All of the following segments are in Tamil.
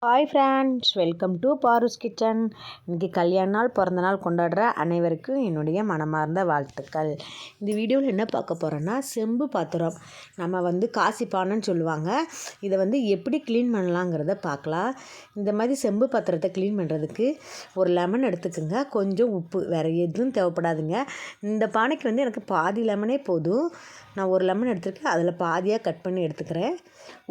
Hi friends, welcome to Paru's kitchen. இன்றைக்கி கல்யாண நாள், பிறந்த நாள் கொண்டாடுற அனைவருக்கும் என்னுடைய மனமார்ந்த வாழ்த்துக்கள். இந்த வீடியோவில் என்ன பார்க்க போகிறோன்னா, செம்பு பாத்திரம் நம்ம காசிப்பானைன்னு சொல்லுவாங்க. இதை எப்படி க்ளீன் பண்ணலாங்கிறத பார்க்கலாம். இந்த மாதிரி செம்பு பாத்திரத்தை க்ளீன் பண்ணுறதுக்கு ஒரு லெமன் எடுத்துக்கோங்க, கொஞ்சம் உப்பு, வேறு எதுவும் தேவைப்படாதுங்க. இந்த பானைக்கு எனக்கு பாதி லெமனே போதும். நான் ஒரு லெமன் எடுத்துருக்கேன், அதில் பாதியாக கட் பண்ணி எடுத்துக்கிறேன்.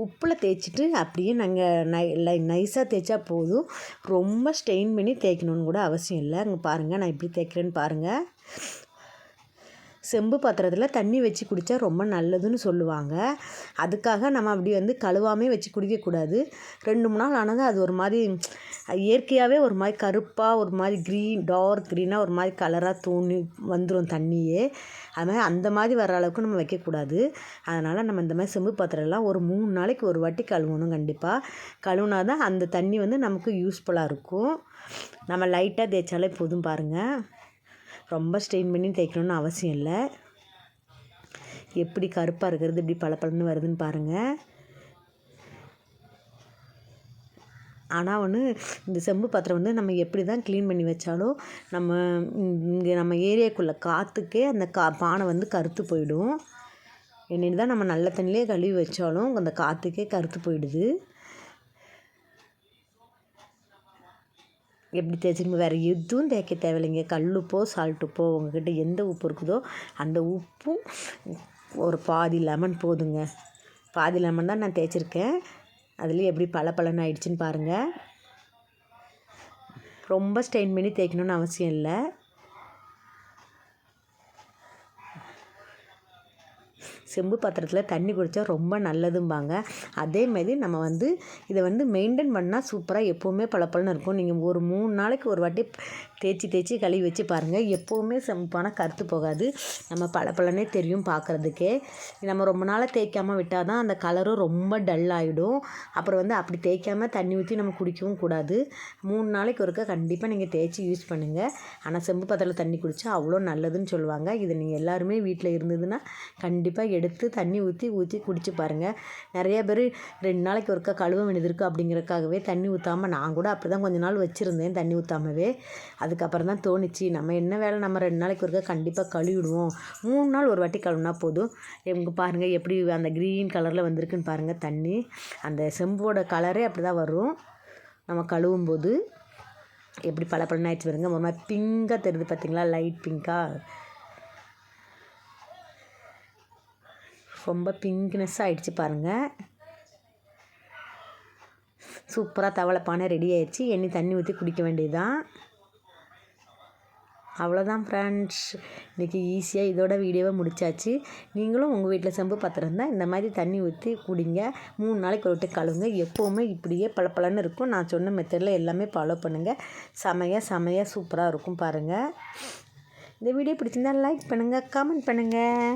உப்பில் தேய்ச்சிட்டு அப்படியே நாங்கள் நைஸாக தேய்ச்சா போதும். ரொம்ப ஸ்டெயின் பண்ணி தேய்க்கணுன்னு கூட அவசியம் இல்லை. அங்கே பாருங்கள், நான் எப்படி தேய்க்கிறேன்னு பாருங்கள். செம்பு பாத்திரத்தில் தண்ணி வச்சு குடித்தா ரொம்ப நல்லதுன்னு சொல்லுவாங்க. அதுக்காக நம்ம அப்படி கழுவாமே வச்சு குடிக்கக்கூடாது. 2-3 நாள் ஆனது அது ஒரு மாதிரி இயற்கையாகவே ஒரு மாதிரி கருப்பாக, ஒரு மாதிரி டார்க் க்ரீனாக ஒரு மாதிரி கலராக தோணி வந்துடும் தண்ணியே. அது மாதிரி அந்த மாதிரி வர அளவுக்கு நம்ம வைக்கக்கூடாது. அதனால் நம்ம இந்த மாதிரி செம்பு பாத்திரம்லாம் ஒரு 3 நாளைக்கு ஒரு வாட்டி கழுவணும். கண்டிப்பாக கழுவுனா தான் அந்த தண்ணி நமக்கு யூஸ்ஃபுல்லாக இருக்கும். நம்ம லைட்டாக தேய்ச்சாலே போதும். பாருங்கள், ரொம்ப ஸ்ட்ரெயின் பண்ணி தேய்க்கணுன்னு அவசியம் இல்லை. எப்படி கருப்பாக இருக்கிறது இப்படி பளபளன்னு வருதுன்னு பாருங்கள். ஆனால் இந்த செம்பு பாத்திரம் நம்ம எப்படி தான் க்ளீன் பண்ணி வச்சாலும் நம்ம ஏரியாக்குள்ளே காற்றுக்கே அந்த பானை கருத்து போயிடும். என்னென்னு தான் நம்ம நல்ல தண்ணியிலே கழுவி வச்சாலும் அந்த காற்றுக்கே கருத்து போயிடுது. எப்படி தேய்ச்சிருங்க, வேறு எதுவும் தேய்க்க தேவையில்லைங்க. கல்லுப்போ சால்ட்டுப்போ உங்கள்கிட்ட எந்த உப்பு இருக்குதோ அந்த உப்பும் ஒரு பாதி லெமன் போதுங்க. பாதி லெமன் தான் நான் தேய்ச்சிருக்கேன். அதுலேயும் எப்படி பளபளன்னு ஆயிடுச்சுன்னு பாருங்கள். ரொம்ப ஸ்டெயின் பண்ணி தேய்க்கணுன்னு அவசியம் இல்லை. செம்பு பாத்திரத்தில் தண்ணி குடித்தா ரொம்ப நல்லதும்பாங்க. அதேமாரி நம்ம இதை மெயின்டைன் பண்ணால் சூப்பராக எப்போவுமே பளபளன்னு இருக்கும். நீங்கள் ஒரு 3 நாளைக்கு ஒரு வாட்டி தேய்ச்சி கழுவி வச்சு பாருங்கள். எப்போவுமே செம்பு பானை கருத்து போகாது. நம்ம பளபளன்னே தெரியும் பார்க்குறதுக்கே. நம்ம ரொம்ப நாளாக தேய்க்காமல் விட்டால் தான் அந்த கலரும் ரொம்ப டல் ஆகிடும். அப்புறம் அப்படி தேய்க்காமல் தண்ணி ஊற்றி நம்ம குடிக்கவும் கூடாது. 3 நாளைக்கு ஒருக்கா கண்டிப்பாக நீங்கள் தேய்ச்சி யூஸ் பண்ணுங்கள். ஆனால் செம்பு பாத்திரத்தில் தண்ணி குடித்தா அவ்வளோ நல்லதுன்னு சொல்லுவாங்க. இதை நீங்கள் எல்லாருமே வீட்டில் இருந்ததுன்னா கண்டிப்பாக எடுத்து தண்ணி ஊற்றி குடிச்சு பாருங்கள். நிறைய பேர் 2 நாளைக்கு ஒருக்கா கழுவ வேண்டியது இருக்குது அப்படிங்கிறதுக்காகவே தண்ணி ஊற்றாமல், நான் கூட அப்படி தான் கொஞ்ச நாள் வச்சுருந்தேன் தண்ணி ஊற்றாமவே. அதுக்கப்புறம் தான் தோணுச்சு, நம்ம என்ன வேலை, நம்ம 2 நாளைக்கு ஒருக்கா கண்டிப்பாக கழுவிடுவோம். 3 நாள் ஒரு வாட்டி கழுவினா போதும். இவங்க பாருங்கள் எப்படி அந்த க்ரீன் கலரில் வந்திருக்குன்னு பாருங்கள் தண்ணி. அந்த செம்போட கலரே அப்படி தான் வரும். நம்ம கழுவும்போது எப்படி பளபளன்னு ஆயிடுச்சு பாருங்கள். ஒரு மாதிரி பிங்காக தெரியுது பார்த்தீங்களா, லைட் பிங்காக. ரொம்ப பிங்க்னஸ் ஆகிடுச்சு பாருங்கள். சூப்பராக தவளைப்பானை ரெடி ஆயிடுச்சு. எண்ணி தண்ணி ஊற்றி குடிக்க வேண்டியதுதான். அவ்வளோதான் ஃப்ரெண்ட்ஸ், இன்றைக்கி ஈஸியாக இதோட வீடியோவை முடிச்சாச்சு. நீங்களும் உங்கள் வீட்டில் செம்பு பாத்திரம் இருந்தால் இந்த மாதிரி தண்ணி ஊற்றி குடிங்க. 3 நாளைக்கு ஒரு வாட்டி கழுவுங்க. எப்போவுமே இப்படியே பளபளன்னு இருக்கும். நான் சொன்ன மெத்தடில் எல்லாமே ஃபாலோ பண்ணுங்கள். செமையாக சூப்பராக இருக்கும் பாருங்கள். இந்த வீடியோ பிடிச்சிருந்தால் லைக் பண்ணுங்கள், கமெண்ட் பண்ணுங்கள்.